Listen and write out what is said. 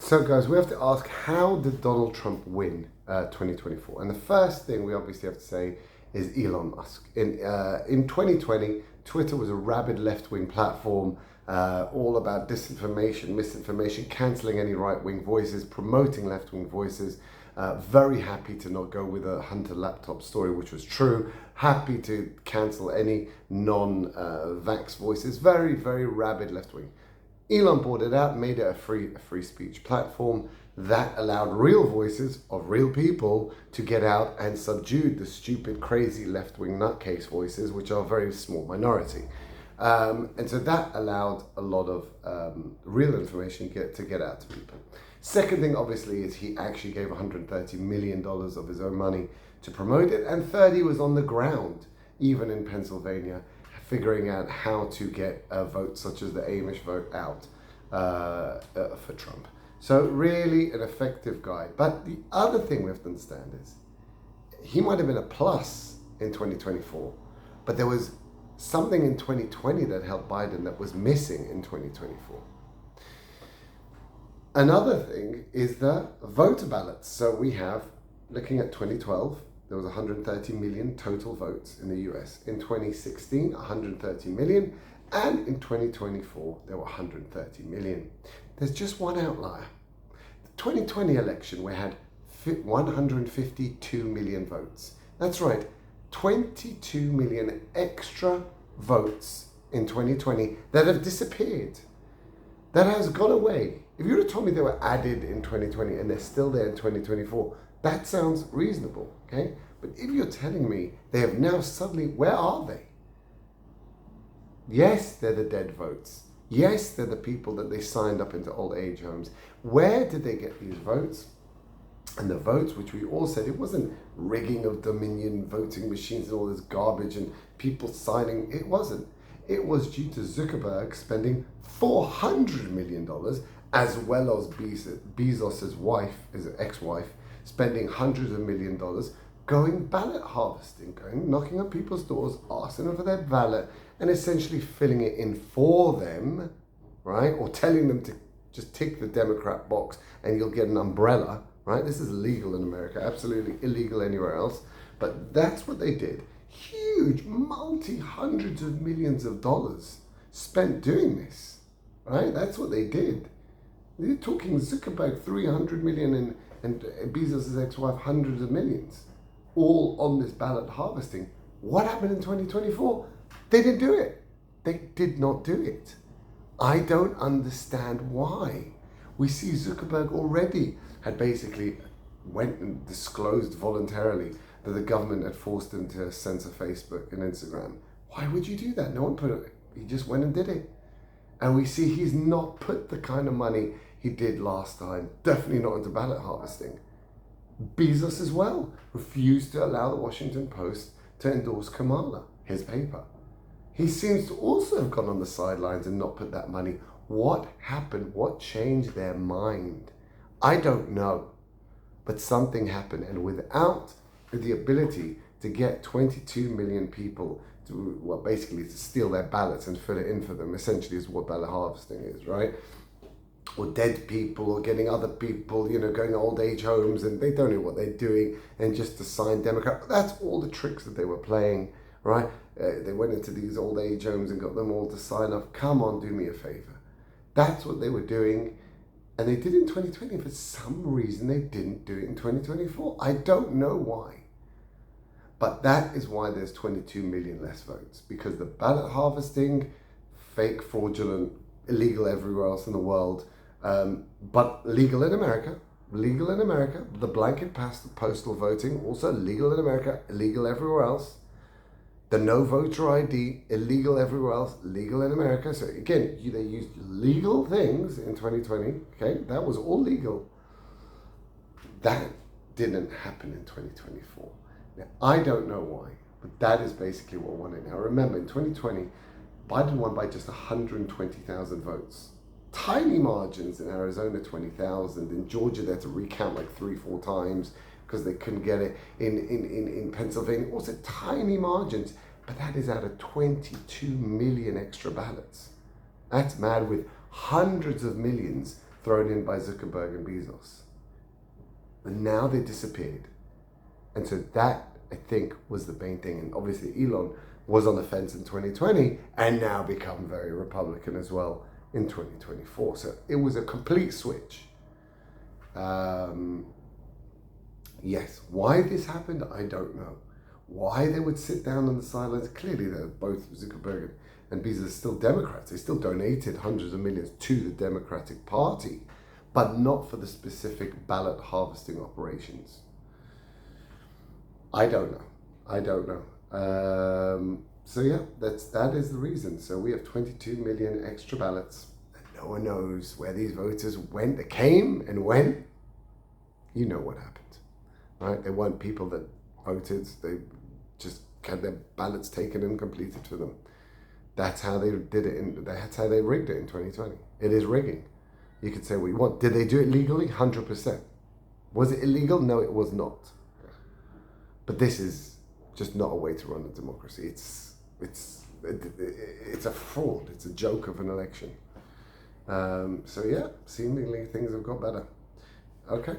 So, guys, we have to ask, how did Donald Trump win 2024? And the first thing we obviously have to say is Elon Musk. In 2020, Twitter was a rabid left-wing platform, all about disinformation, misinformation, cancelling any right-wing voices, promoting left-wing voices. Very happy to not go with a Hunter laptop story, which was true. Happy to cancel any non-vax voices. Very, very rabid left-wing. Elon bought it out, made it a free speech platform that allowed real voices of real people to get out and subdued the stupid, crazy left-wing nutcase voices, which are a very small minority. And so that allowed a lot of real information to get out to people. Second thing, obviously, is he actually gave $130 million of his own money to promote it. And third, he was on the ground, even in Pennsylvania, figuring out how to get a vote such as the Amish vote out for Trump. So really an effective guy. But the other thing we have to understand is he might have been a plus in 2024, but there was something in 2020 that helped Biden that was missing in 2024. Another thing is the voter ballots. So we have, looking at 2012, there was 130 million total votes in the US. In 2016, 130 million. And in 2024, there were 130 million. There's just one outlier. The 2020 election, we had 152 million votes. That's right, 22 million extra votes in 2020 that have disappeared. That has gone away. If you would have told me they were added in 2020 and they're still there in 2024, that sounds reasonable, okay? But if you're telling me they have now suddenly, where are they? Yes, they're the dead votes. Yes, they're the people that they signed up into old age homes. Where did they get these votes? And the votes, which we all said, it wasn't rigging of Dominion voting machines and all this garbage and people signing. It wasn't. It was due to Zuckerberg spending $400 million, as well as Bezos' wife, his ex-wife, spending hundreds of millions of dollars going ballot harvesting, knocking on people's doors, asking them for their ballot, and essentially filling it in for them, right? Or telling them to just tick the Democrat box and you'll get an umbrella, right? This is illegal in America, absolutely illegal anywhere else. But that's what they did. Huge, multi-hundreds of millions of dollars spent doing this, right? That's what they did. You're talking Zuckerberg, 300 million and Bezos' ex-wife, hundreds of millions, all on this ballot harvesting. What happened in 2024? They didn't do it. They did not do it. I don't understand why. We see Zuckerberg already had basically went and disclosed voluntarily that the government had forced him to censor Facebook and Instagram. Why would you do that? No one put it. He just went and did it. And we see he's not put the kind of money he did last time, definitely not into ballot harvesting. Bezos as well refused to allow the Washington Post to endorse Kamala, his paper. He seems to also have gone on the sidelines and not put that money. What happened? What changed their mind? I don't know. But something happened, and without the ability to get 22 million people to, well, basically to steal their ballots and fill it in for them, essentially is what ballot harvesting is, right? Or dead people, or getting other people, going to old age homes, and they don't know what they're doing, and just to sign Democrat. That's all the tricks that they were playing, right? They went into these old age homes and got them all to sign up. Come on, do me a favor. That's what they were doing. And they did it in 2020. For some reason, they didn't do it in 2024. I don't know why. But that is why there's 22 million less votes. Because the ballot harvesting, fake, fraudulent, illegal everywhere else in the world, but legal in America. Legal in America. The blanket postal voting, also legal in America, illegal everywhere else. The no voter ID, illegal everywhere else, legal in America. So again, they used legal things in 2020. Okay, that was all legal. That didn't happen in 2024. Now, I don't know why, but that is basically what won it. Now, remember, in 2020, Biden won by just 120,000 votes. Tiny margins in Arizona, 20,000. In Georgia, they had to recount like 3-4 times because they couldn't get it. In Pennsylvania, also tiny margins. But that is out of 22 million extra ballots. That's mad, with hundreds of millions thrown in by Zuckerberg and Bezos. And now they disappeared. And so that, I think, was the main thing. And obviously Elon was on the fence in 2020 and now become very Republican as well in 2024. So it was a complete switch. Yes, why this happened, I don't know. Why they would sit down on the sidelines, clearly they're both Zuckerberg and Bezos are still Democrats. They still donated hundreds of millions to the Democratic Party, but not for the specific ballot harvesting operations. I don't know. So yeah, that is the reason. So we have 22 million extra ballots, and no one knows where these voters went. They came and went. You know what happened, right? They weren't people that voted. They just had their ballots taken and completed for them. That's how they did it. That's how they rigged it in 2020. It is rigging. You could say what you want. Did they do it legally? 100%. Was it illegal? No, it was not. But this is just not a way to run a democracy. It's a fraud. It's a joke of an election. So yeah, seemingly things have got better. Okay.